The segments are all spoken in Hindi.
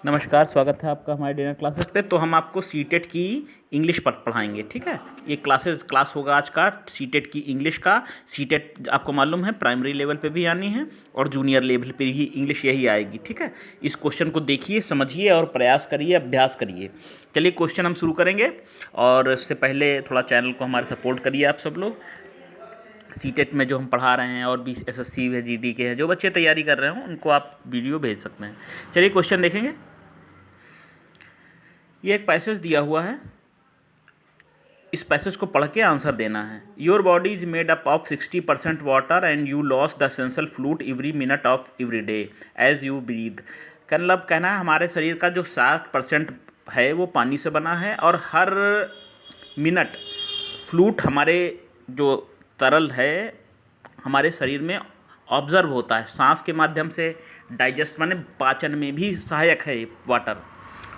नमस्कार, स्वागत है आपका हमारे डिनर क्लासेस पे। तो हम आपको सीटेट की इंग्लिश पर पढ़ाएंगे, ठीक है। ये क्लास होगा आज का सीटेट की इंग्लिश का। सीटेट आपको मालूम है प्राइमरी लेवल पे भी आनी है और जूनियर लेवल पे भी इंग्लिश यही आएगी, ठीक है। इस क्वेश्चन को देखिए, समझिए और प्रयास करिए, अभ्यास करिए। चलिए क्वेश्चन हम शुरू करेंगे, और इससे पहले थोड़ा चैनल को हमारे सपोर्ट करिए आप सब लोग। सीटेट में जो हम पढ़ा रहे हैं और भी एसएससी है, जीडी के हैं, जो बच्चे तैयारी कर रहे हो उनको आप वीडियो भेज सकते हैं। चलिए क्वेश्चन देखेंगे। ये एक पैसेज दिया हुआ है, इस पैसेज को पढ़ के आंसर देना है। Your body is made up of 60% water and you loss the essential fluid every minute of every day as you breathe. मतलब कहना है हमारे शरीर का जो 60% है वो पानी से बना है, और हर मिनट फ्लूइड हमारे जो तरल है हमारे शरीर में ऑब्जर्व होता है सांस के माध्यम से। डाइजेस्ट माने पाचन में भी सहायक है वाटर,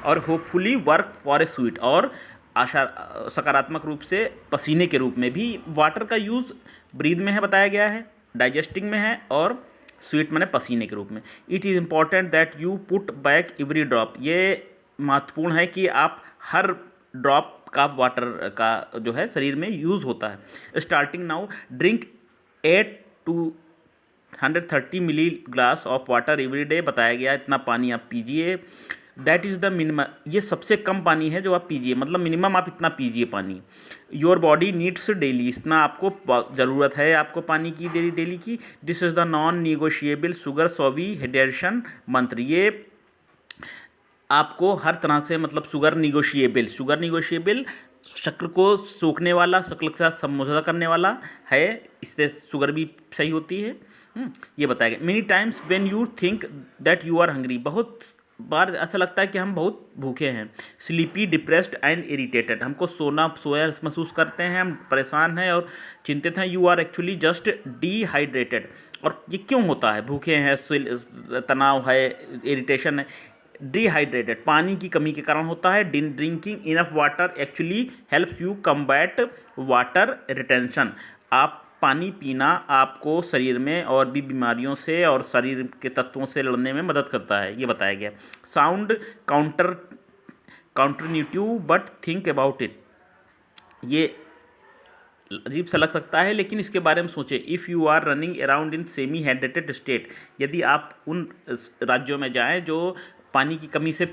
और hopefully work for a sweet, और आशा सकारात्मक रूप से पसीने के रूप में भी वाटर का यूज़ ब्रीद में है बताया गया है, डाइजेस्टिंग में है, और स्वीट माने पसीने के रूप में। It is important that you put back every drop. ये महत्वपूर्ण है कि आप हर ड्रॉप का वाटर का जो है शरीर में यूज़ होता है। Starting now drink 8 to 130 milli glass of water every day बताया गया, इतना पानी आप पीजिए। दैट इज़ द मिनिमम, ये सबसे कम पानी है जो आप पीजिए, मतलब मिनिमम आप इतना पीजिए पानी। योर बॉडी नीड्स डेली, इतना आपको ज़रूरत है आपको पानी की डेली की। This is the non negotiable sugar savvy hydration mantra. ये आपको हर तरह से, मतलब शुगर निगोशिएबल शक्कर को सोखने वाला, शक्कर के साथ समझौता करने वाला है, इससे शुगर भी सही होती है। ये बताया गया। Many times when you think that you are hungry, बहुत बार ऐसा लगता है कि हम बहुत भूखे हैं। स्लीपी, डिप्रेस्ड एंड इरिटेटेड, हमको सोया महसूस करते हैं, हम परेशान हैं और चिंतित हैं। You are actually just dehydrated. और ये क्यों होता है? भूखे हैं, तनाव है, इरिटेशन है। डिहाइड्रेटेड पानी की कमी के कारण होता है। Drinking enough water actually helps you combat water retention. आप पानी पीना आपको शरीर में और भी बीमारियों से और शरीर के तत्वों से लड़ने में मदद करता है, ये बताया गया। Sound counterintuitive but think about it, ये अजीब सा लग सकता है लेकिन इसके बारे में सोचें। If you are running around in semi hydrated state, यदि आप उन राज्यों में जाएं जो पानी की कमी से,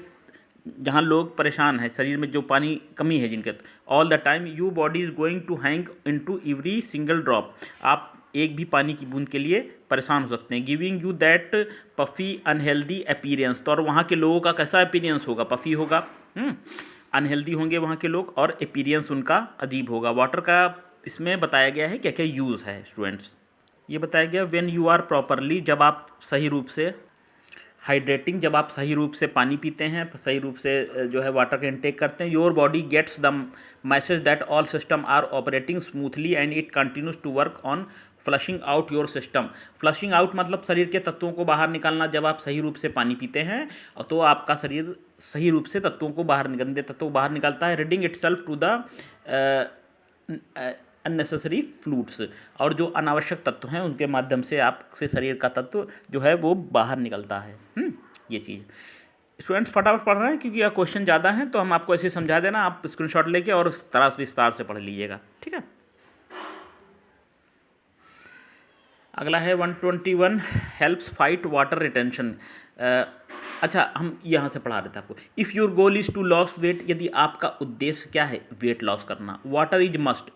जहाँ लोग परेशान हैं, शरीर में जो पानी कमी है जिनके, all the time you body is going to hang into every single drop, आप एक भी पानी की बूंद के लिए परेशान हो सकते हैं। Giving you that puffy unhealthy appearance, तो और वहाँ के लोगों का कैसा अपीयरेंस होगा? पफी होगा, अनहेल्दी होंगे वहाँ के लोग, और अपीयरेंस उनका अजीब होगा। वाटर का इसमें बताया गया है क्या क्या यूज़ है स्टूडेंट्स। ये बताया गया व्हेन यू आर प्रॉपरली, जब आप सही रूप से हाइड्रेटिंग, जब आप सही रूप से पानी पीते हैं, सही रूप से जो है वाटर का इंटेक करते हैं। Your body gets the message that all system are operating smoothly and it continues to work on flushing out your system. Flushing out मतलब शरीर के तत्वों को बाहर निकालना। जब आप सही रूप से पानी पीते हैं तो आपका शरीर सही रूप से तत्वों को बाहर, गंदे तत्वों को बाहर निकालता है। Reading itself to the unnecessary fluids, और जो अनावश्यक तत्व हैं उनके माध्यम से आपसे शरीर का तत्व जो है वो बाहर निकलता है। ये चीज़ स्टूडेंट्स फटाफट पढ़ रहे हैं क्योंकि यह क्वेश्चन ज़्यादा हैं, तो हम आपको ऐसे समझा देना, आप स्क्रीनशॉट लेके और उस तरह से विस्तार से पढ़ लीजिएगा, ठीक है। अगला है 121 हेल्प्स फाइट वाटर रिटेंशन। अच्छा, हम यहाँ से पढ़ा रहे थे आपको। If your goal is to loss weight, यदि आपका उद्देश्य क्या है? वेट लॉस करना। वाटर इज मस्ट,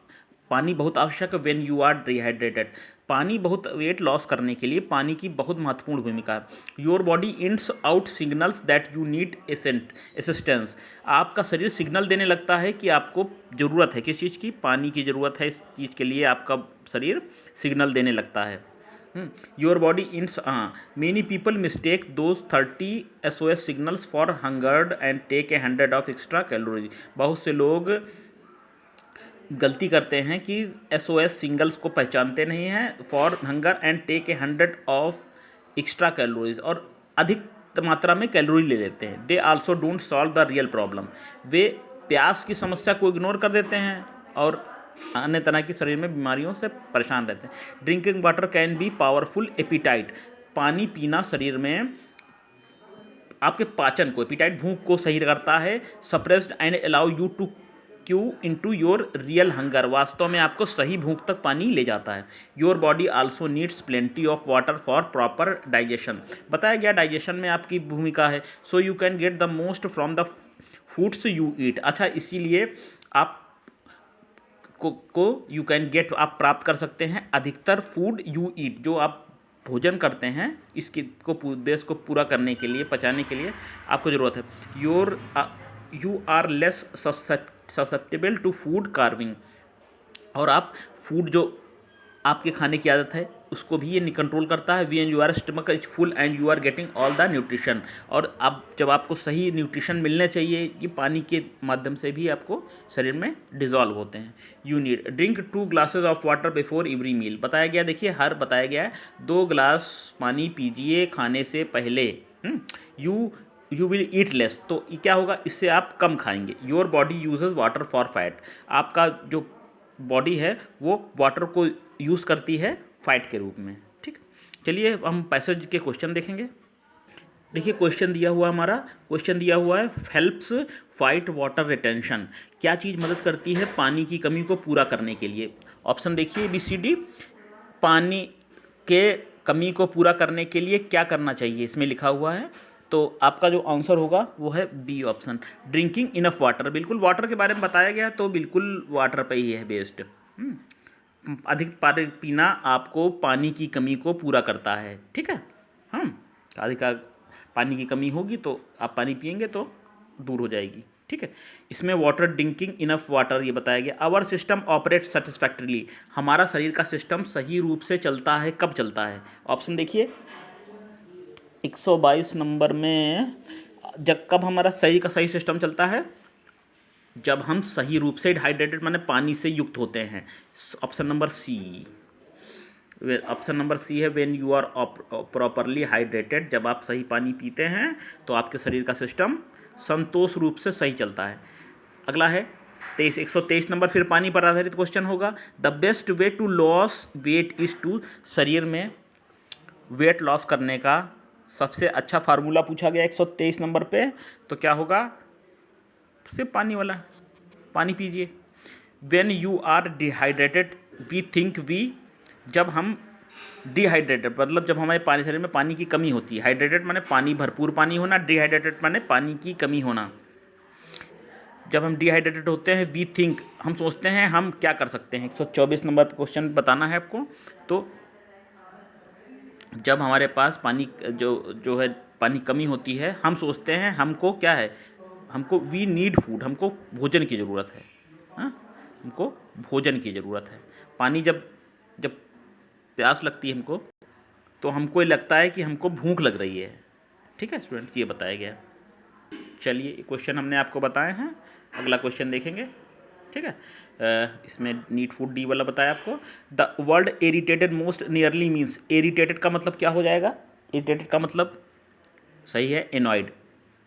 पानी बहुत आवश्यक है। व्हेन यू आर डिहाइड्रेटेड, पानी बहुत, वेट लॉस करने के लिए पानी की बहुत महत्वपूर्ण भूमिका है। Your body ends out signals that you need assistance, आपका शरीर सिग्नल देने लगता है कि आपको ज़रूरत है किस चीज़ की? पानी की ज़रूरत है। इस चीज़ के लिए आपका शरीर सिग्नल देने लगता है। Your body ends, many people mistake those 30 SOS signals for hungered and take 100 of extra calories. बहुत से लोग गलती करते हैं कि SOS सिंगल्स को पहचानते नहीं हैं, for hunger and take 100 of extra calories, और अधिक मात्रा में कैलोरी ले लेते हैं। They also don't solve the real problem, वे प्यास की समस्या को इग्नोर कर देते हैं और अन्य तरह की शरीर में बीमारियों से परेशान रहते हैं। Drinking water can be powerful appetite, पानी पीना शरीर में आपके पाचन को, एपिटाइट भूख को सही करता है। Suppressed and allow you to cue into your real hunger, वास्तव में आपको सही भूख तक पानी ले जाता है। Your body also needs plenty of water for proper digestion, बताया गया डाइजेशन में आपकी भूमिका है। So you can get the most from the foods you eat, अच्छा इसीलिए आप को यू कैन गेट, आप प्राप्त कर सकते हैं अधिकतर फूड यू ईट, जो आप भोजन करते हैं, इसके को उद्देश्य को पूरा करने के लिए, पचाने के लिए आपको ज़रूरत है। You are less susceptible to food carving, और आप फूड जो आपके खाने की आदत है उसको भी ये कंट्रोल करता है। When you are stomach is full and you are getting all the nutrition, और अब जब आपको सही न्यूट्रिशन मिलने चाहिए, ये पानी के माध्यम से भी आपको शरीर में डिजॉल्व होते हैं। You need drink 2 glasses of water before every meal, बताया गया, देखिए हर बताया गया है 2 ग्लास पानी पीजिए खाने से पहले। यू विल ईट लेस, तो क्या होगा, इससे आप कम खाएंगे। Your body uses water for fat, आपका जो बॉडी है वो वाटर को यूज़ करती है फैट के रूप में, ठीक। चलिए हम पैसेज के क्वेश्चन देखेंगे। देखिए क्वेश्चन दिया हुआ हमारा, क्वेश्चन दिया हुआ है हेल्प्स फाइट वाटर रिटेंशन, क्या चीज़ मदद करती है पानी की कमी को पूरा करने के लिए। ऑप्शन देखिए ABCD, पानी के कमी को पूरा करने के लिए क्या करना चाहिए इसमें लिखा हुआ है, तो आपका जो आंसर होगा वो है B option, drinking enough water. बिल्कुल वाटर के बारे में बताया गया तो बिल्कुल वाटर पे ही है बेस्ड। अधिक पानी पीना आपको पानी की कमी को पूरा करता है, ठीक है। अधिक पानी की कमी होगी तो आप पानी पिएंगे तो दूर हो जाएगी, ठीक है। इसमें वाटर ड्रिंकिंग इनफ वाटर ये बताया गया। आवर सिस्टम ऑपरेट सेटिस्फैक्टरीली, हमारा शरीर का सिस्टम सही रूप से चलता है, कब चलता है। ऑप्शन देखिए 122 नंबर में, जब कब हमारा सही का सही सिस्टम चलता है, जब हम सही रूप से हाइड्रेटेड माने पानी से युक्त होते हैं। Option number C, option number C है when you are properly hydrated, जब आप सही पानी पीते हैं तो आपके शरीर का सिस्टम संतोष रूप से सही चलता है। अगला है 123 नंबर, फिर पानी पर आधारित क्वेश्चन होगा। The best way to loss weight is to, शरीर में वेट लॉस करने का सबसे अच्छा फार्मूला पूछा गया 123 नंबर पे, तो क्या होगा, सिर्फ पानी वाला, पानी पीजिए। When you are dehydrated we think we, जब हम डिहाइड्रेटेड मतलब जब हमारे पानी शरीर में पानी की कमी होती है, हाइड्रेटेड माने पानी भरपूर पानी होना, डिहाइड्रेटेड माने पानी की कमी होना। जब हम डिहाइड्रेटेड होते हैं वी थिंक, हम सोचते हैं हम क्या कर सकते हैं। 124 नंबर पर क्वेश्चन बताना है आपको। तो जब हमारे पास पानी जो है पानी कमी होती है, हम सोचते हैं हमको क्या है, हमको वी नीड फूड, हमको भोजन की ज़रूरत है। हमको भोजन की ज़रूरत है। पानी जब जब प्यास लगती है हमको, तो हमको ये लगता है कि हमको भूख लग रही है, ठीक है स्टूडेंट, ये बताया गया। चलिए क्वेश्चन हमने आपको बताए हैं, अगला क्वेश्चन देखेंगे, ठीक है। इसमें नीड फूड डी वाला बताया आपको। The word irritated most nearly means, irritated का मतलब क्या हो जाएगा, इरिटेटेड का मतलब सही है एनॉयड,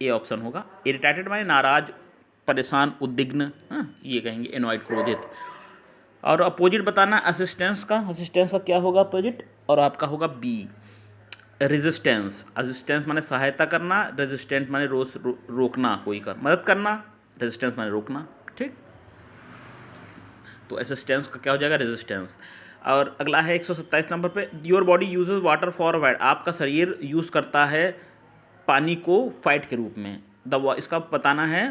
ए ऑप्शन होगा। इरिटेटेड माने नाराज, परेशान, उद्विग्न, ये कहेंगे एनॉयड, क्रोधित। और अपोजिट बताना असिस्टेंस का, असिस्टेंस का क्या होगा अपोजिट, और आपका होगा बी रेजिस्टेंस। असिस्टेंस माने सहायता करना, रेजिस्टेंस माने रोकना, कोई कर मदद करना, रेजिस्टेंस माने रोकना, ठीक। तो असिस्टेंस का क्या हो जाएगा, रेजिस्टेंस। और अगला है 127 नंबर पे, your body uses water for fat, आपका शरीर यूज़ करता है पानी को फैट के रूप में। इसका बताना है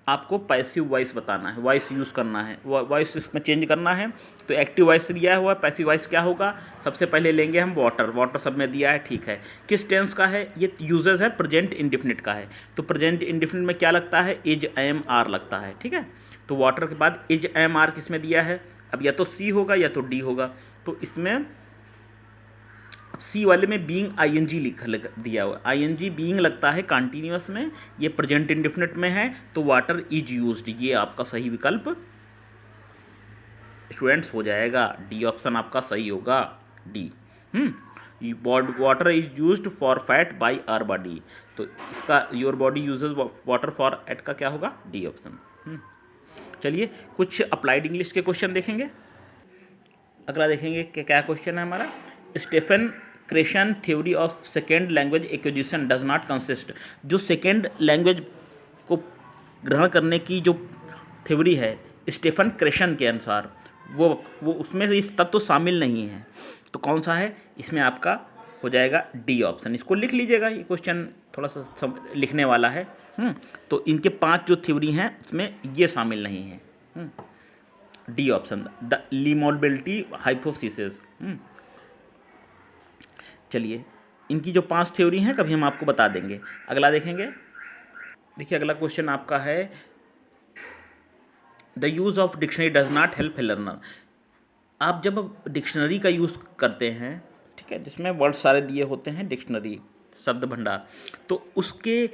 आपको, पैसिव वॉइस बताना है, वॉइस यूज़ करना है, वॉइस इसमें चेंज करना है। तो एक्टिव वॉइस दिया हुआ, पैसिव वॉइस क्या होगा, सबसे पहले लेंगे हम वाटर, वाटर सब में दिया है, ठीक है। किस टेंस का है ये, यूजेज है प्रेजेंट इंडेफिनिट का है। तो प्रेजेंट इंडेफिनिट में क्या लगता है, इज एम आर लगता है, ठीक है। तो वाटर के बाद इज एम आर किस में दिया है, अब या तो सी होगा या तो डी होगा। तो इसमें सी वाले में बीइंग आईएनजी दिया हुआ, आईएनजी बीइंग लगता है कंटिन्यूअस में, ये प्रेजेंट इंडेफिनिट में है, तो वाटर इज यूज्ड, ये आपका सही विकल्प स्टूडेंट्स हो जाएगा। डी ऑप्शन आपका सही होगा, D. Water is used for fat by our body, तो इसका your body uses water for eight का क्या होगा, डी ऑप्शन। चलिए कुछ अप्लाइड इंग्लिश के क्वेश्चन देखेंगे। अगला देखेंगे कि क्या क्वेश्चन है हमारा। Stephen Krashen theory of second language acquisition does not consist, जो सेकेंड लैंग्वेज को ग्रहण करने की जो थ्योरी है स्टीफन क्रेशन के अनुसार वो उसमें इस तत्व शामिल नहीं है। तो कौन सा है इसमें? आपका हो जाएगा डी ऑप्शन। इसको लिख लीजिएगा, ये क्वेश्चन थोड़ा सा लिखने वाला है। तो इनके 5 जो थ्योरी हैं उसमें ये शामिल नहीं है। डी ऑप्शन, द लीमोबिलिटी हाइपोथेसिस। चलिए, इनकी जो 5 थ्योरी हैं कभी हम आपको बता देंगे। अगला देखेंगे। देखिए, अगला क्वेश्चन आपका है the use of dictionary does not help A learner. आप जब डिक्शनरी का यूज़ करते हैं, ठीक है, जिसमें वर्ड सारे दिए होते हैं, डिक्शनरी शब्द भंडार, तो उसके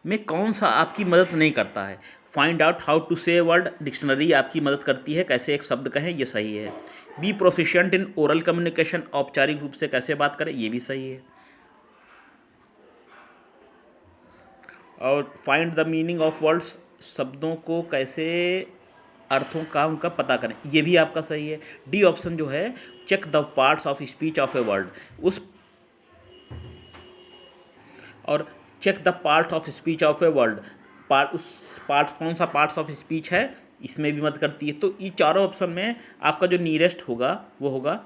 में कौन सा आपकी मदद नहीं करता है? फाइंड आउट हाउ टू से वर्ड, डिक्शनरी आपकी मदद करती है कैसे एक शब्द कहें, ये सही है। Be proficient in oral communication, औपचारिक रूप से कैसे बात करें, ये भी सही है। और find the meaning of words, शब्दों को कैसे अर्थों का उनका पता करें, ये भी आपका सही है। डी ऑप्शन जो है check the parts of speech of a word, और check the part of speech of a word, part कौन सा पार्ट्स ऑफ स्पीच है, इसमें भी मदद करती है। तो ये चारों ऑप्शन में आपका जो नियरेस्ट होगा वो होगा,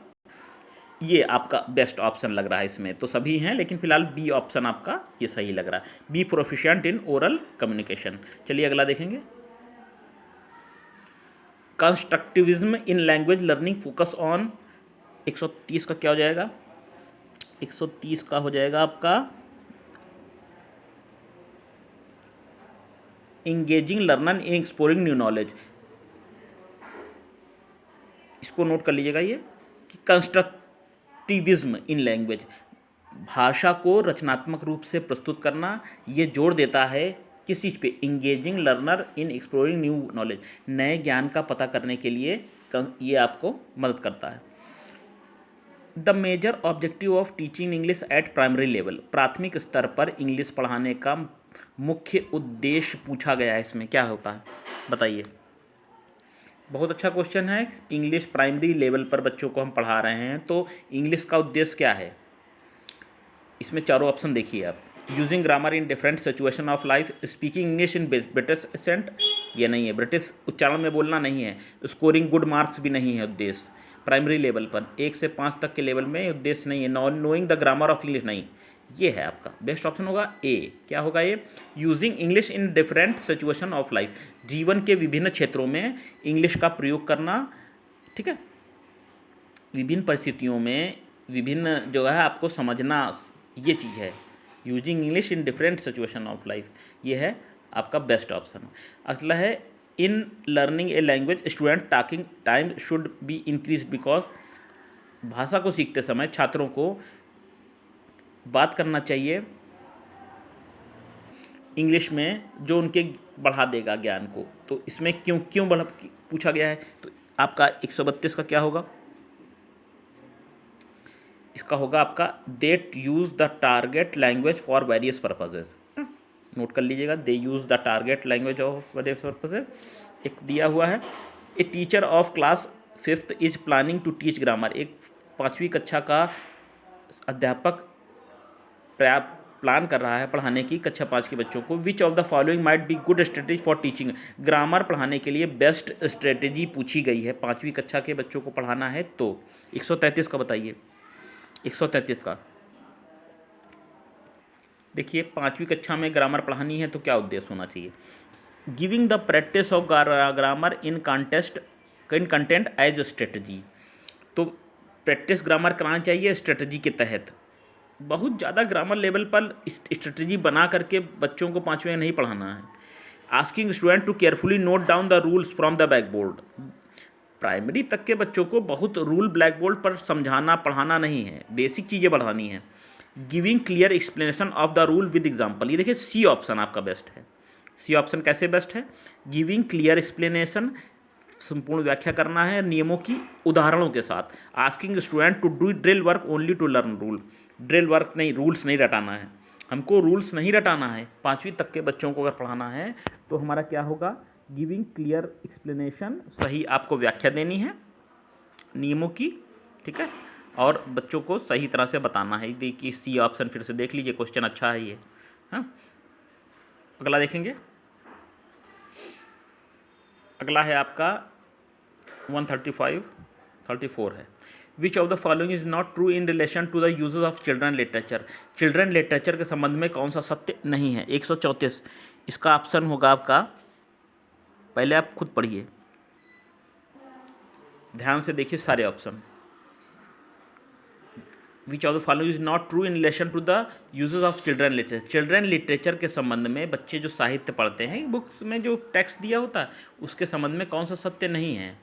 ये आपका बेस्ट ऑप्शन लग रहा है इसमें। तो सभी हैं लेकिन फिलहाल बी ऑप्शन आपका ये सही लग रहा है, be proficient in oral communication. चलिए अगला देखेंगे। Constructivism in language learning focus on, 130 का क्या हो जाएगा? 130 का हो जाएगा आपका इंगेजिंग लर्नर इन एक्सप्लोरिंग न्यू नॉलेज। इसको नोट कर लीजिएगा ये कि कंस्ट्रक्टिविज्म इन लैंग्वेज, भाषा को रचनात्मक रूप से प्रस्तुत करना, ये जोर देता है किस चीज़ पे? इंगेजिंग लर्नर इन एक्सप्लोरिंग न्यू नॉलेज, नए ज्ञान का पता करने के लिए ये आपको मदद करता है। The major objective of teaching English at primary level, प्राथमिक स्तर पर इंग्लिश पढ़ाने का मुख्य उद्देश्य पूछा गया है, इसमें क्या होता है बताइए। बहुत अच्छा क्वेश्चन है। इंग्लिश प्राइमरी लेवल पर बच्चों को हम पढ़ा रहे हैं, तो इंग्लिश का उद्देश्य क्या है? इसमें चारों ऑप्शन देखिए आप। Using grammar in different situation of life, speaking English in British accent, ये नहीं है, ब्रिटिश उच्चारण में बोलना नहीं है, स्कोरिंग गुड मार्क्स भी नहीं है उद्देश्य प्राइमरी लेवल पर, 1 से 5 तक के लेवल में उद्देश्य नहीं है। Knowing the grammar of English नहीं, ये है आपका बेस्ट ऑप्शन होगा ए। क्या होगा ये? Using English in different situation of life, जीवन के विभिन्न क्षेत्रों में इंग्लिश का प्रयोग करना, ठीक है, विभिन्न परिस्थितियों में विभिन्न जो है आपको समझना, ये चीज़ है using English in different situation of life, ये है आपका बेस्ट ऑप्शन। अगला है in learning a language student talking time should be increase because, भाषा को सीखते समय छात्रों को बात करना चाहिए इंग्लिश में जो उनके बढ़ा देगा ज्ञान को। तो इसमें क्यों बढ़ा पूछा गया है? तो आपका 132 का क्या होगा? इसका होगा आपका that use the target language for various purposes. Note कर लीजिएगा, they use the target language of various purposes. एक दिया हुआ है, a teacher of class 5th is planning to teach grammar, एक 5वीं कक्षा का अध्यापक प्लान कर रहा है पढ़ाने की कक्षा 5 के बच्चों को। विच of the following might be good strategy for teaching, grammar पढ़ाने के लिए बेस्ट स्ट्रेटेजी पूछी गई है, 5वीं कक्षा के बच्चों को पढ़ाना है। तो 133 का बताइए। 133 का देखिए, 5वीं कक्षा में ग्रामर पढ़ानी है तो क्या उद्देश्य होना चाहिए? Giving the practice of grammar in content as strategy, तो प्रैक्टिस ग्रामर कराना चाहिए स्ट्रेटजी के तहत। बहुत ज़्यादा ग्रामर लेवल पर स्ट्रेटजी बना करके बच्चों को 5वीं में नहीं पढ़ाना है। Asking student to carefully note down the rules from the black board, primary तक के बच्चों को बहुत रूल ब्लैक बोर्ड पर समझाना पढ़ाना नहीं है, बेसिक चीज़ें बढ़ानी है। Giving clear explanation of the rule with example, ये देखिए सी ऑप्शन आपका बेस्ट है। सी ऑप्शन कैसे बेस्ट है? गिविंग क्लियर एक्सप्लेनेशन, संपूर्ण व्याख्या करना है नियमों की उदाहरणों के साथ। Asking student to do drill work only to learn rule, drill work नहीं, रूल्स नहीं रटाना है, हमको रूल्स नहीं रटाना है। 5वीं तक के बच्चों को अगर पढ़ाना है तो हमारा क्या होगा? गिविंग क्लियर एक्सप्लेनेशन, सही आपको व्याख्या देनी है नियमों की, ठीक है, और बच्चों को सही तरह से बताना है। देखिए सी ऑप्शन फिर से देख लीजिए, क्वेश्चन अच्छा है ये। हाँ, अगला देखेंगे। अगला है आपका 134 है। Which of the following is not true in relation to the uses of children literature. Children literature के संबंध में कौन सा सत्य नहीं है। 134, इसका ऑप्शन होगा आपका, पहले आप खुद पढ़िए, ध्यान से देखिए सारे option. Which of the following is not true in relation to the uses of children literature. Children literature के संबंध में बच्चे जो साहित्य पढ़ते हैं, बुक में जो टेक्स्ट दिया होता है उसके संबंध में कौन सा सत्य नहीं है।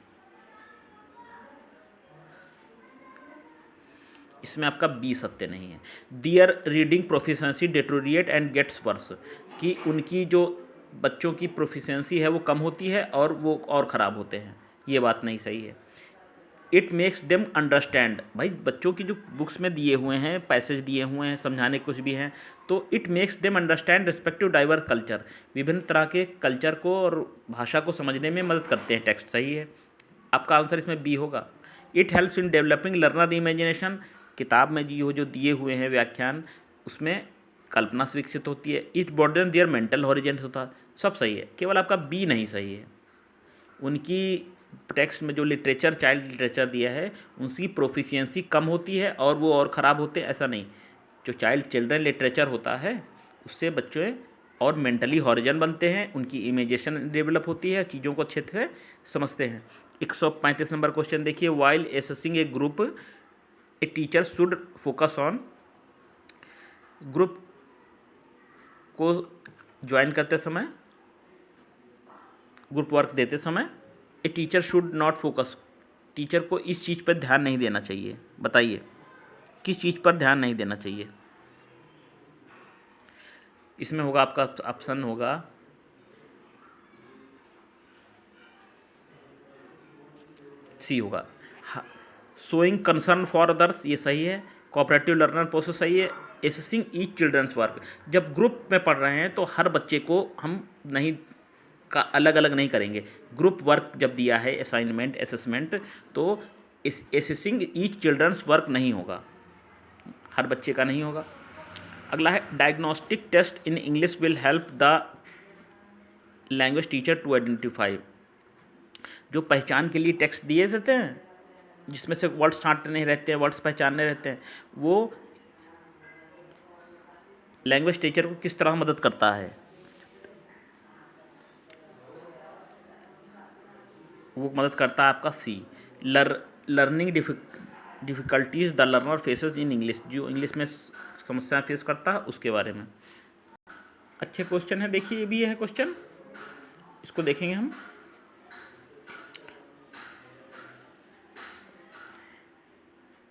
इसमें आपका बी सत्य नहीं है। Their reading proficiency deteriorate and gets worse, कि उनकी जो बच्चों की प्रोफिशेंसी है वो कम होती है और वो और ख़राब होते हैं, ये बात नहीं सही है। इट मेक्स देम अंडरस्टैंड, भाई बच्चों की जो बुक्स में दिए हुए हैं, पैसेज दिए हुए हैं, समझाने कुछ भी हैं, तो it makes them understand respective diverse culture, विभिन्न तरह के कल्चर को और भाषा को समझने में मदद करते हैं। टेक्स्ट सही है, आपका आंसर इसमें बी होगा। It helps in developing learner imagination, किताब में जो दिए हुए हैं व्याख्यान, उसमें कल्पना से विकसित होती है। It broaden their mental horizon होता है। सब सही है, केवल आपका बी नहीं सही है। उनकी टेक्स्ट में जो लिटरेचर, चाइल्ड लिटरेचर दिया है, उनकी प्रोफिशिएंसी कम होती है और वो और ख़राब होते हैं, ऐसा नहीं। जो चिल्ड्रन लिटरेचर होता है उससे बच्चे और मेंटली हॉरिजन बनते हैं, उनकी इमेजिनेशन डेवलप होती है, चीज़ों को अच्छे से समझते हैं। 135 नंबर क्वेश्चन देखिए। While assessing A group a teacher should focus on, group को ज्वाइन करते समय, ग्रुप वर्क देते समय, a teacher should not focus, teacher को इस चीज़ पर ध्यान नहीं देना चाहिए। बताइए किस चीज़ पर ध्यान नहीं देना चाहिए। इसमें होगा आपका ऑप्शन होगा सी होगा, शोइंग कंसर्न फॉर अदर्स, ये सही है। कोऑपरेटिव लर्नर प्रोसेस सही है। एसेसिंग ईच चिल्ड्रंस वर्क, जब ग्रुप में पढ़ रहे हैं तो हर बच्चे को हम नहीं का अलग अलग नहीं करेंगे। ग्रुप वर्क जब दिया है, असाइनमेंट, असेसमेंट, तो इस एसेसिंग ईच चिल्ड्रंस वर्क नहीं होगा, हर बच्चे का नहीं होगा। अगला है diagnostic test in English will help the language teacher to identify, जो पहचान के लिए टेक्स्ट दिए देते हैं जिसमें से वर्ड्स छांटने रहते हैं, वर्ड्स पहचानने रहते हैं, वो लैंग्वेज टीचर को किस तरह मदद करता है। वो मदद करता है आपका C, learning difficulties the learner faces in English, जो इंग्लिश में समस्या फेस करता है उसके बारे में। अच्छे क्वेश्चन है, देखिए ये भी है क्वेश्चन, इसको देखेंगे हम।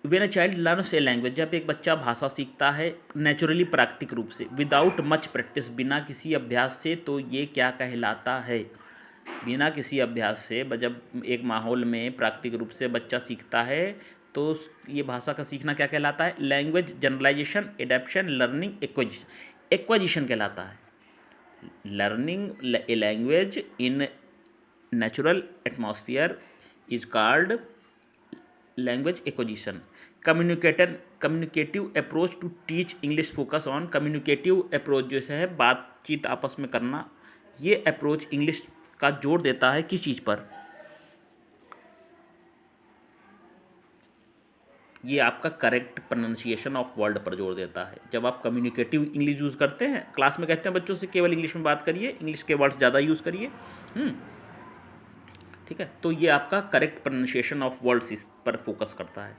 When a child learns a language, जब एक बच्चा भाषा सीखता है नेचुरली, प्राकृतिक रूप से, विदाउट मच प्रैक्टिस, बिना किसी अभ्यास से, तो ये क्या कहलाता है। बिना किसी अभ्यास से जब एक माहौल में प्राकृतिक रूप से बच्चा सीखता है तो ये भाषा का सीखना क्या कहलाता है। Language generalization, adaptation, learning, acquisition, acquisition कहलाता है। Learning a language in natural atmosphere is called language acquisition. Communicative approach to teach English focus on, communicative approach जैसे है बातचीत आपस में करना, ये अप्रोच इंग्लिश का जोर देता है किस चीज़ पर, ये आपका करेक्ट प्रोनाउंसिएशन ऑफ वर्ड पर जोर देता है। जब आप कम्युनिकेटिव इंग्लिश यूज़ करते हैं, क्लास में कहते हैं बच्चों से केवल इंग्लिश में बात करिए, इंग्लिश के वर्ड्स ज़्यादा यूज़ करिए, ठीक है, तो ये आपका करेक्ट प्रोनाउंसिएशन ऑफ वर्ड्स इस पर फोकस करता है।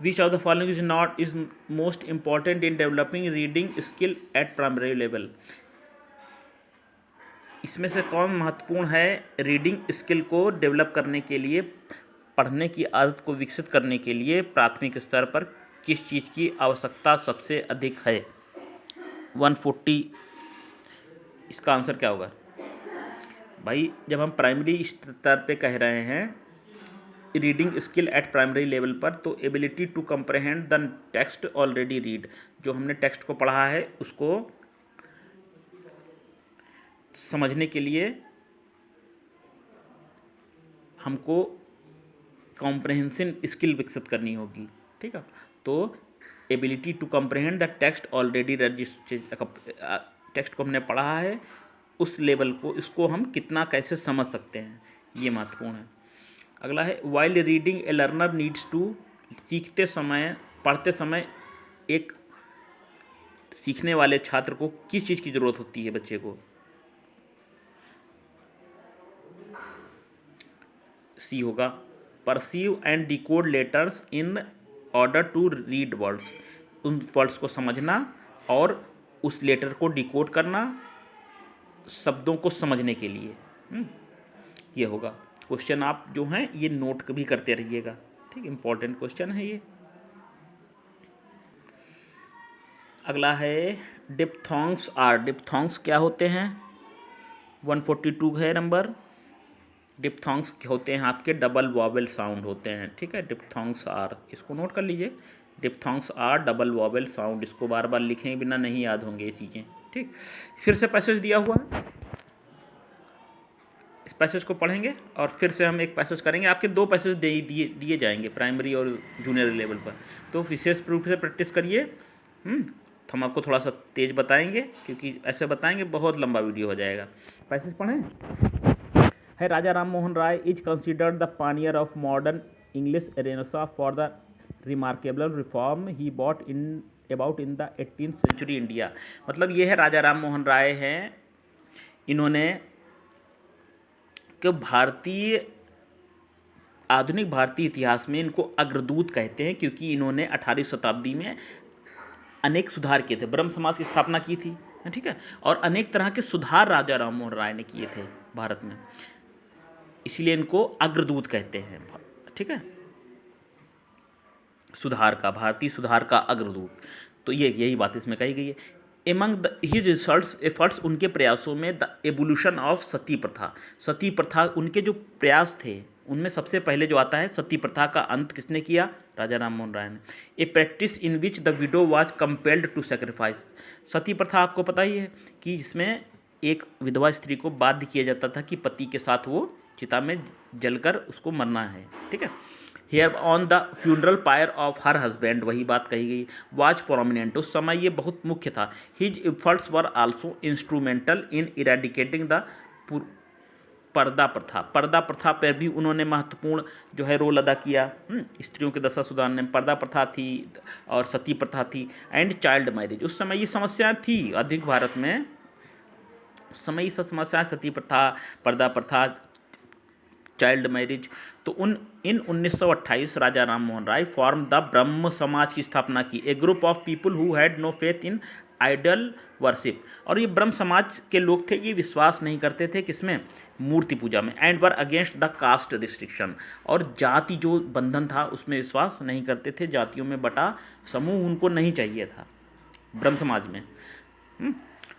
Which of the following is most important in developing reading skill at primary level, इसमें से कौन महत्वपूर्ण है रीडिंग स्किल को डेवलप करने के लिए, पढ़ने की आदत को विकसित करने के लिए प्राथमिक स्तर पर किस चीज़ की आवश्यकता सबसे अधिक है। 140, इसका आंसर क्या होगा भाई। जब हम प्राइमरी स्तर पे कह रहे हैं reading skill at primary level पर, तो ability to comprehend the text already read, जो हमने टेक्स्ट को पढ़ा है उसको समझने के लिए हमको कॉम्प्रहेंशन स्किल विकसित करनी होगी। ठीक है। तो ability to comprehend the text already text को हमने पढ़ा है, उस लेवल को, इसको हम कितना कैसे समझ सकते हैं, ये महत्वपूर्ण है। अगला है while reading a learner needs to, सीखते समय, पढ़ते समय एक सीखने वाले छात्र को किस चीज़ की ज़रूरत होती है, बच्चे को? सी होगा, perceive and decode letters in order to read words, उन वर्ड्स को समझना और उस लेटर को डिकोड करना शब्दों को समझने के लिए। ये होगा क्वेश्चन, आप जो हैं ये नोट भी करते रहिएगा, ठीक, इंपॉर्टेंट क्वेश्चन है ये। अगला है डिप्थोंग्स आर, डिप्थोंग्स क्या होते हैं? 142 है नंबर। डिप्थोंग्स होते हैं आपके डबल वॉवेल साउंड होते हैं, ठीक है, डिप्थोंग्स आर, इसको नोट कर लीजिए। Diphthongs are double vowel sound, इसको बार बार लिखें बिना नहीं याद होंगे ये चीज़ें, ठीक। फिर से पैसेज दिया हुआ है, इस पैसेज को पढ़ेंगे और फिर से हम एक पैसेज करेंगे। आपके 2 पैसेज दिए जाएंगे प्राइमरी और जूनियर लेवल पर, तो विशेष रूप से प्रैक्टिस करिए। तो हम आपको थोड़ा सा तेज़ बताएंगे, क्योंकि ऐसे बताएंगे बहुत लंबा वीडियो हो जाएगा। पैसेज पढ़ें। है Raja Ram Mohan Roy is considered the pioneer of modern English renaissance for the remarkable reform he brought in about in the 18th century India. मतलब ये है राजा राम मोहन राय हैं, इन्होंने कि भारतीय आधुनिक भारतीय इतिहास में इनको अग्रदूत कहते हैं, क्योंकि इन्होंने 18वीं शताब्दी में अनेक सुधार किए थे, ब्रह्म समाज की स्थापना की थी, ठीक है, और अनेक तरह के सुधार राजा राम मोहन राय ने किए थे भारत में, इसीलिए इनको अग्रदूत कहते हैं, ठीक है, सुधार का, भारतीय सुधार का अग्रदूत। तो ये यही बात इसमें कही गई है। एमंग हिज रिसर्च एफर्ट्स, उनके प्रयासों में द एवोल्यूशन ऑफ सती प्रथा, सती प्रथा, उनके जो प्रयास थे उनमें सबसे पहले जो आता है सती प्रथा का अंत किसने किया? राजा राम मोहन राय ने। A practice in which the widow was compelled to sacrifice, sati प्रथा आपको पता ही है कि इसमें एक विधवा स्त्री को बाध्य किया जाता था कि पति के साथ वो चिता में जलकर उसको मरना है, ठीक है। Here on the funeral pyre of her husband, वही बात कही गई, वाज प्रोमिनेंट, उस समय ये बहुत मुख्य था। His efforts were also instrumental in eradicating the पर्दा प्रथा, पर्दा प्रथा पर भी उन्होंने महत्वपूर्ण जो है रोल अदा किया। स्त्रियों के दशा सुधारने में पर्दा प्रथा थी और सती प्रथा थी। एंड चाइल्ड मैरिज, उस समय ये समस्याएं थी अधिक भारत में, उस समय ये सब समस्याएं, सती प्रथा, पर्दा प्रथा, चाइल्ड मैरिज। तो in 1928 Raja Ram Mohan Roy formed the Brahmo Samaj की स्थापना की, a group of people who had no faith in idol worship, और ये ब्रह्म समाज के लोग थे, ये विश्वास नहीं करते थे किसमें? मूर्ति पूजा में। And war against the caste restriction, और जाति जो बंधन था उसमें विश्वास नहीं करते थे, जातियों में बटा समूह उनको नहीं चाहिए था ब्रह्म समाज में।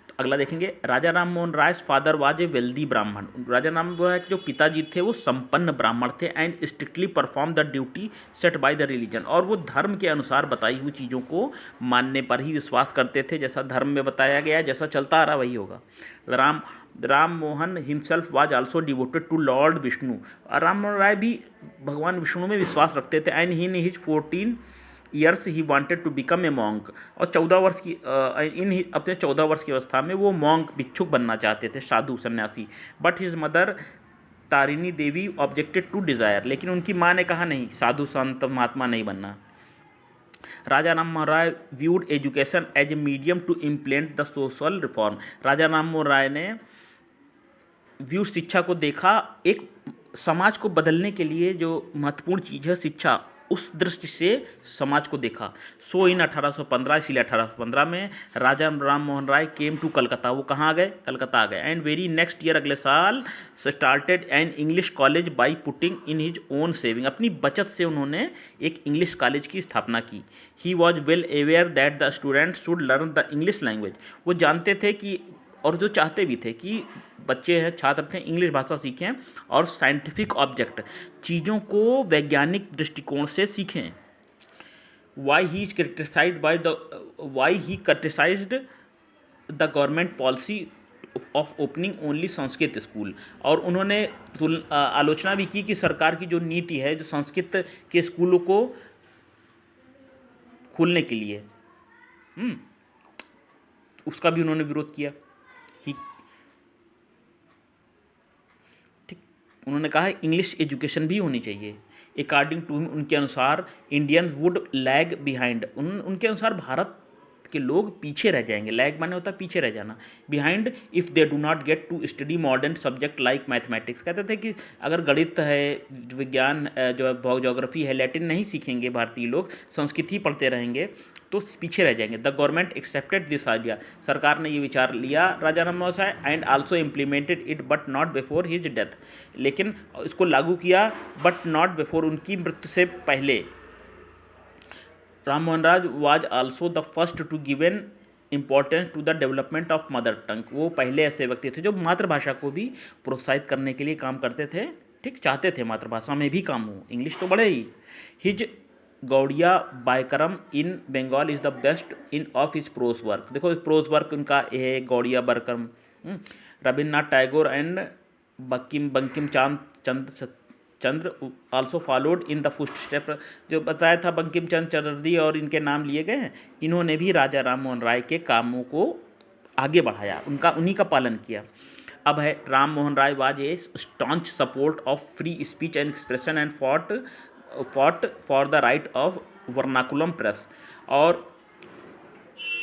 तो अगला देखेंगे, राजा राम मोहन राय फादर वाज ए वेल्दी ब्राह्मण, राजा राम मोहन राय के जो पिताजी थे वो संपन्न ब्राह्मण थे। And strictly perform the duty set by the religion, और वो धर्म के अनुसार बताई हुई चीज़ों को मानने पर ही विश्वास करते थे, जैसा धर्म में बताया गया है, जैसा चलता आ रहा वही होगा। Ram Mohan himself was also devoted to lord Vishnu, और राम मोहन राय भी भगवान विष्णु में विश्वास रखते थे। And in his 14 years he wanted to become a monk, और 14 वर्ष की अपने 14 वर्ष की अवस्था में वो मॉन्क भिक्षुक बनना चाहते थे, साधु सन्यासी। But his mother Tarini Devi objected to desire, लेकिन उनकी माँ ने कहा नहीं, साधु संत महात्मा नहीं बनना। Raja Ram Mohan Roy viewed education as a medium to implement the social reform, Raja Ram Mohan Roy ने व्यू शिक्षा को देखा एक समाज को बदलने के लिए जो महत्वपूर्ण चीज़ है शिक्षा, उस दृष्टि से समाज को देखा। सो इन 1815, इसीलिए 1815 में राजा राम मोहन राय केम टू कलकत्ता, वो कहाँ आ गए? कलकत्ता आ गए। एंड वेरी नेक्स्ट ईयर, अगले साल, started an English college by putting in his own saving, अपनी बचत से उन्होंने एक इंग्लिश कॉलेज की स्थापना की। He was well aware that the students should learn the English language, वो जानते थे कि, और जो चाहते भी थे कि बच्चे हैं, छात्र थे, इंग्लिश भाषा सीखें और साइंटिफिक ऑब्जेक्ट, चीज़ों को वैज्ञानिक दृष्टिकोण से सीखें। Why he criticised the government policy of opening only Sanskrit school, और उन्होंने आलोचना भी की कि सरकार की जो नीति है, जो संस्कृत के स्कूलों को खोलने के लिए, उसका भी उन्होंने विरोध किया। ही ठीक, उन्होंने कहा इंग्लिश एजुकेशन भी होनी चाहिए। अकॉर्डिंग टू, उनके अनुसार इंडियन वुड लैग बिहाइंड, उनके अनुसार भारत के लोग पीछे रह जाएंगे। लैग माने होता है पीछे रह जाना। Behind if they do not get to study modern subject like mathematics, कहते थे कि अगर गणित है, विज्ञान जो ज्योग्राफी है, लैटिन नहीं सीखेंगे भारतीय लोग, संस्कृत ही पढ़ते रहेंगे तो पीछे रह जाएंगे। The government accepted this idea, सरकार ने ये विचार लिया Raja Rammohan Roy, and also implemented it but not before his death, लेकिन इसको लागू किया बट नॉट बिफोर, उनकी मृत्यु से पहले। Ram Mohan Roy was also the first to given importance to the development of mother tongue, वो पहले ऐसे व्यक्ति थे जो मातृभाषा को भी प्रोत्साहित करने के लिए काम करते थे। ठीक, चाहते थे मातृभाषा में भी काम हो, इंग्लिश तो बढ़े ही। His Gaudiya Byakaran in Bengal is the best in of his prose work, देखो प्रोज वर्क उनका है Gaudiya Byakaran. Rabindranath Tagore and Bankim Chandra also followed in the footstep, जो बताया था बंकिम चंद्र चटर्जी और इनके नाम लिए गए हैं, इन्होंने भी राजा राम मोहन राय के कामों को आगे बढ़ाया, उन्हीं का पालन किया। अब है Ram Mohan Roy was a staunch support of free speech and expression and fought for the right of vernacular press, और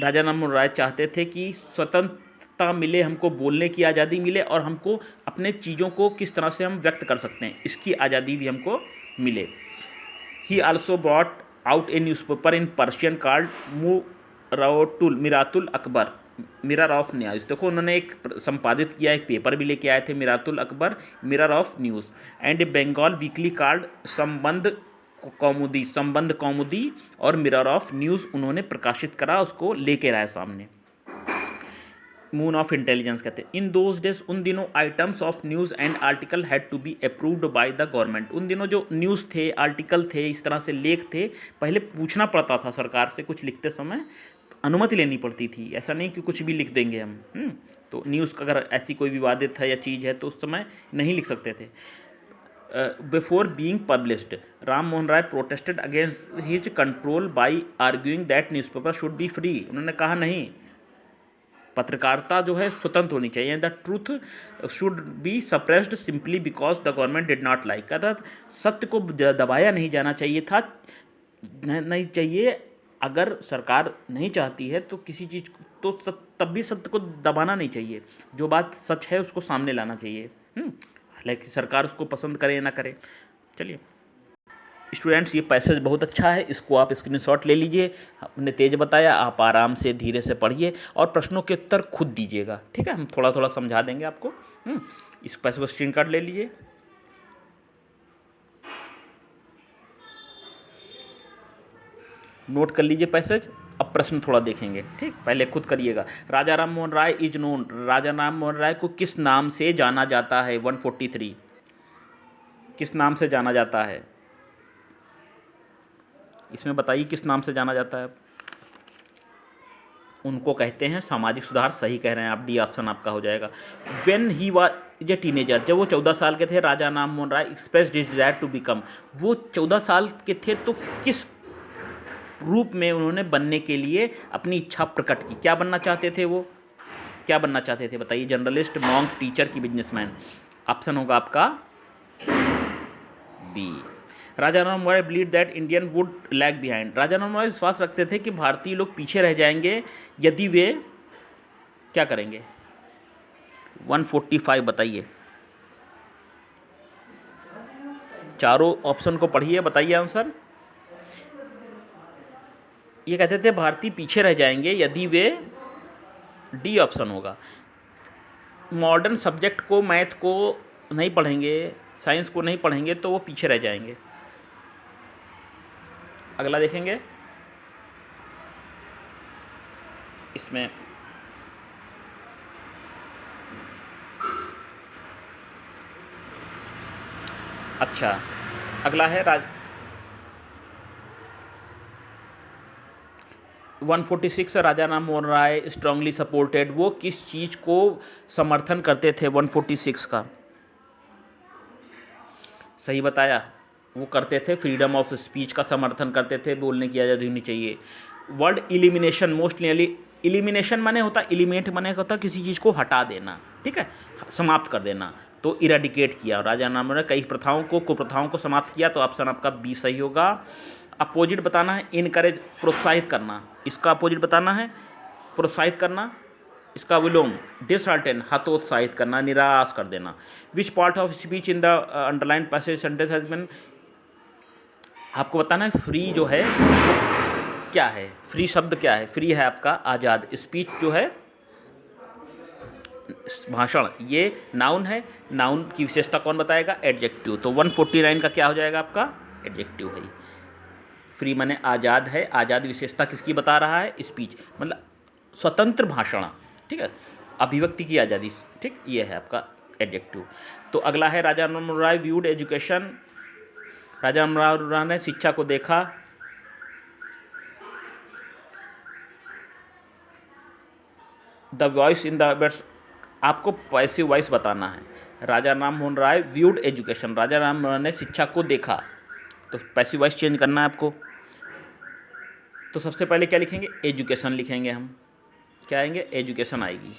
राजा राम मोहन राय चाहते थे कि स्वतंत्रता मिले, हमको बोलने की आज़ादी मिले और हमको अपने चीज़ों को किस तरह से हम व्यक्त कर सकते हैं इसकी आज़ादी भी हमको मिले। ही also brought out A newspaper in Persian called मिरातुल Akbar, mirror of news, देखो उन्होंने एक संपादित किया, एक पेपर भी लेके आए थे Miratul Akbar, mirror of news, and a Bengal weekly called Sambad Kaumudi और मिरर ऑफ न्यूज़ उन्होंने प्रकाशित करा, उसको लेके आए सामने। मून ऑफ इंटेलिजेंस कहते हैं। इन दोज डेज, उन दिनों items of news and article had to be approved by the government, उन दिनों जो न्यूज़ थे, आर्टिकल थे, इस तरह से लेख थे, पहले पूछना पड़ता था सरकार से, कुछ लिखते समय अनुमति लेनी पड़ती थी, ऐसा नहीं कि कुछ भी लिख देंगे हम। तो न्यूज़ अगर ऐसी कोई विवादित है या चीज़ है तो उस समय नहीं लिख सकते थे। Before being published, Ram Mohan Roy protested against his control by arguing that newspaper should be free, उन्होंने कहा नहीं, पत्रकारिता जो है स्वतंत्र होनी चाहिए, the truth should be suppressed simply because the government did not like, कहता सत्य को दबाया नहीं जाना चाहिए था, नहीं चाहिए, अगर सरकार नहीं चाहती है तो किसी चीज़ को तो तब भी सत्य को दबाना नहीं चाहिए, जो बात सच है उसको सामने लाना चाहिए, हालांकि सरकार उसको पसंद करे या ना करे। चलिए स्टूडेंट्स, ये पैसेज बहुत अच्छा है, इसको आप स्क्रीनशॉट ले लीजिए, हमने तेज बताया, आप आराम से धीरे से पढ़िए और प्रश्नों के उत्तर खुद दीजिएगा, ठीक है, हम थोड़ा थोड़ा समझा देंगे आपको। इस पैसे को स्क्रीन कार्ड ले लीजिए। नोट कर लीजिए पैसेज, अब प्रश्न थोड़ा देखेंगे, ठीक, पहले खुद करिएगा। राजा राम मोहन राय इज नोन, राजा राम मोहन राय को किस नाम से जाना जाता है? 143 किस नाम से जाना जाता है, इसमें बताइए किस नाम से जाना जाता है? उनको कहते हैं सामाजिक सुधार, सही कह रहे हैं आप, डी ऑप्शन आपका हो जाएगा। When he was a teenager, जब वो 14 साल के थे, राजा राम मोहन राय एक्सप्रेस डिजायर टू बिकम, वो 14 साल के थे तो किस रूप में उन्होंने बनने के लिए अपनी इच्छा प्रकट की, क्या बनना चाहते थे वो, क्या बनना चाहते थे बताइए? जर्नलिस्ट, मॉन्क, टीचर की बिजनेसमैन? ऑप्शन होगा आपका B. Raja Ram Mohan Roy believe that Indian would lag behind, Raja Ram Mohan Roy विश्वास रखते थे कि भारतीय लोग पीछे रह जाएंगे यदि वे क्या करेंगे? 145 बताइए, चारों ऑप्शन को पढ़िए, बताइए आंसर। ये कहते थे भारतीय पीछे रह जाएंगे यदि वे, डी ऑप्शन होगा, मॉडर्न सब्जेक्ट को, मैथ को नहीं पढ़ेंगे, साइंस को नहीं पढ़ेंगे तो वो पीछे रह जाएंगे। अगला देखेंगे, इसमें अच्छा अगला है 146 राजा राम मोहन राय स्ट्रांगली सपोर्टेड, वो किस चीज़ को समर्थन करते थे? 146 का सही बताया, वो करते थे, फ्रीडम ऑफ स्पीच का समर्थन करते थे, बोलने की आज़ादी होनी चाहिए। वर्ड इलिमिनेशन, मोस्टली इलिमिनेशन माने होता, एलिमिनेट माने होता किसी चीज़ को हटा देना, ठीक है, समाप्त कर देना। तो इरेडिकेट किया राजा राममोहन राय, कई प्रथाओं को, कुप्रथाओं को समाप्त किया। तो ऑप्शन आपका बी सही होगा। अपोजिट बताना है, इनकरेज, प्रोत्साहित करना, इसका अपोजिट बताना है, प्रोत्साहित करना। इसका विलोम डिसहार्टन, हतोत्साहित करना, निराश कर देना। Which part of speech in the underline passage sentence has been, आपको बताना है फ्री जो है क्या है, फ्री शब्द क्या है। फ्री है आपका आज़ाद, स्पीच जो है भाषण, ये नाउन है। नाउन की विशेषता कौन बताएगा, एडजेक्टिव। तो 149 का क्या हो जाएगा आपका, एडजेक्टिव है। फ्री माने आज़ाद है, आज़ाद विशेषता किसकी बता रहा है, स्पीच मतलब स्वतंत्र भाषण, ठीक है, अभिव्यक्ति की आज़ादी, ठीक, ये है आपका एडजेक्टिव। तो अगला है राजा राममोहन राय व्यूड एजुकेशन, राजा राममोहन राय ने शिक्षा को देखा। The voice in the birds, आपको पैसिव वॉइस बताना है। राजा राममोहन राय व्यूड एजुकेशन, राजा राममोहन राय ने शिक्षा को देखा, तो पैसिव वॉइस चेंज करना है आपको। तो सबसे पहले क्या लिखेंगे, एजुकेशन लिखेंगे हम, क्या आएंगे, एजुकेशन आएगी।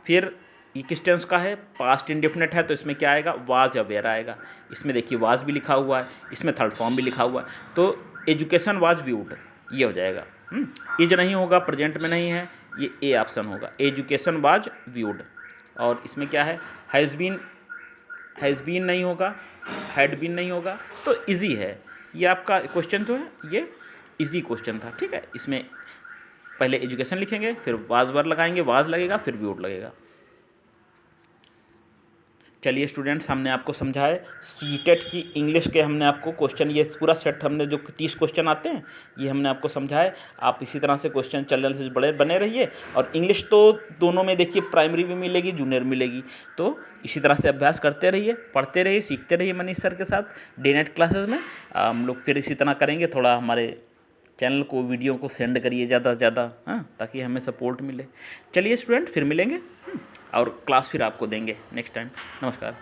फिर ये किस टेंस का है, पास्ट इंडेफिनिट है, तो इसमें क्या आएगा, वाज या वेयर आएगा। इसमें देखिए वाज भी लिखा हुआ है, इसमें थर्ड फॉर्म भी लिखा हुआ है, तो एजुकेशन वाज व्यूड ये हो जाएगा। इज नहीं होगा, प्रेजेंट में नहीं है, ये ए ऑप्शन होगा, एजुकेशन वाज व्यूड। और इसमें क्या है, हैज़ बीन नहीं होगा, हैड बीन नहीं होगा, तो इजी है ये आपका क्वेश्चन जो है, ये इजी क्वेश्चन था, ठीक है। इसमें पहले एजुकेशन लिखेंगे, फिर वाज वर्ड लगाएंगे, वाज लगेगा, फिर व्यूड लगेगा। चलिए स्टूडेंट्स, हमने आपको समझाए सीटेट की इंग्लिश के, हमने आपको क्वेश्चन, ये पूरा सेट हमने जो 30 क्वेश्चन आते हैं ये हमने आपको समझाए। आप इसी तरह से क्वेश्चन चैनल से बने रहिए। और इंग्लिश तो दोनों में देखिए, प्राइमरी भी मिलेगी, जूनियर मिलेगी, तो इसी तरह से अभ्यास करते रहिए, पढ़ते रहिए, सीखते रहिए मनीष सर के साथ डे नाइट क्लासेस में। हम लोग फिर इसी तरह करेंगे। थोड़ा हमारे चैनल को, वीडियो को सेंड करिए ज़्यादा से ज़्यादा, हाँ, ताकि हमें सपोर्ट मिले। चलिए स्टूडेंट, फिर मिलेंगे और क्लास फिर आपको देंगे नेक्स्ट टाइम। नमस्कार।